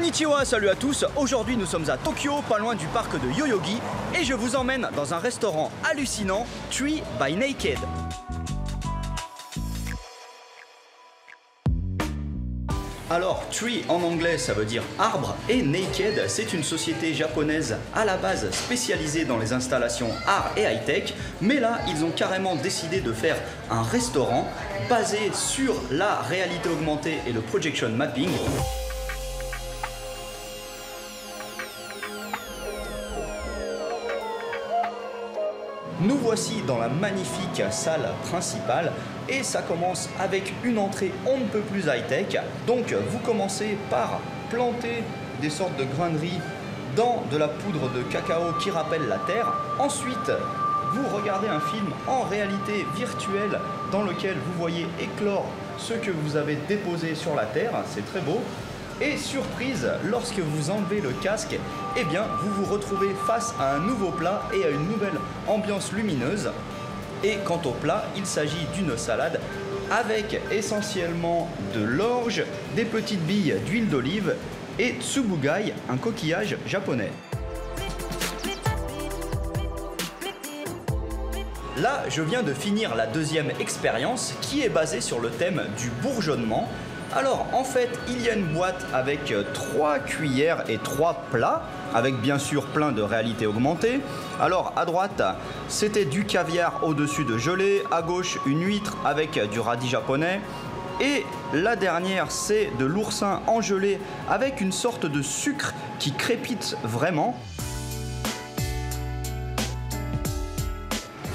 Konnichiwa, salut à tous. Aujourd'hui nous sommes à Tokyo, pas loin du parc de Yoyogi, et je vous emmène dans un restaurant hallucinant, Tree by Naked. Alors, Tree en anglais ça veut dire arbre et Naked c'est une société japonaise à la base spécialisée dans les installations art et high-tech, mais là ils ont carrément décidé de faire un restaurant basé sur la réalité augmentée et le projection mapping. Nous voici dans la magnifique salle principale et ça commence avec une entrée on ne peut plus high-tech. Donc vous commencez par planter des sortes de graineries dans de la poudre de cacao qui rappelle la terre. Ensuite, vous regardez un film en réalité virtuelle dans lequel vous voyez éclore ce que vous avez déposé sur la terre, c'est très beau. Et surprise, lorsque vous enlevez le casque, eh bien, vous vous retrouvez face à un nouveau plat et à une nouvelle ambiance lumineuse. Et quant au plat, il s'agit d'une salade avec essentiellement de l'orge, des petites billes d'huile d'olive et tsubugai, un coquillage japonais. Là, je viens de finir la deuxième expérience qui est basée sur le thème du bourgeonnement. Alors en fait il y a une boîte avec 3 cuillères et 3 plats avec bien sûr plein de réalité augmentée. Alors à droite c'était du caviar au-dessus de gelée, à gauche une huître avec du radis japonais et la dernière c'est de l'oursin en gelée avec une sorte de sucre qui crépite vraiment.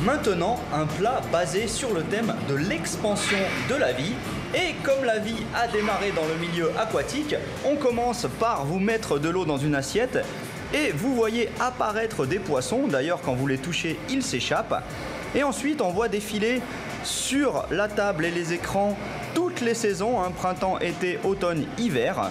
Maintenant, un plat basé sur le thème de l'expansion de la vie. Et comme la vie a démarré dans le milieu aquatique, on commence par vous mettre de l'eau dans une assiette et vous voyez apparaître des poissons. D'ailleurs, quand vous les touchez, ils s'échappent. Et ensuite, on voit défiler sur la table et les écrans toutes les saisons, hein, printemps, été, automne, hiver.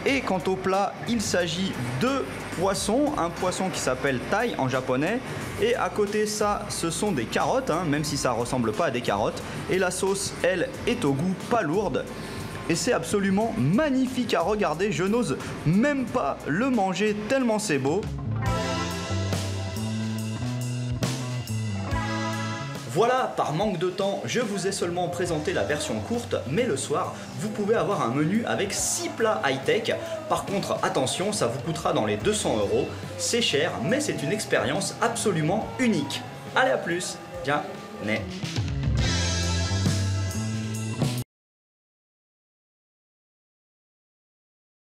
Et quant au plat, il s'agit de poissons, un poisson qui s'appelle tai en japonais. Et à côté ça, ce sont des carottes, hein, même si ça ressemble pas à des carottes. Et la sauce, elle, est au goût pas lourde. Et c'est absolument magnifique à regarder, je n'ose même pas le manger tellement c'est beau. Voilà, par manque de temps, je vous ai seulement présenté la version courte, mais le soir, vous pouvez avoir un menu avec 6 plats high-tech. Par contre, attention, ça vous coûtera dans les 200 €. C'est cher, mais c'est une expérience absolument unique. Allez, à plus. Tiens, né.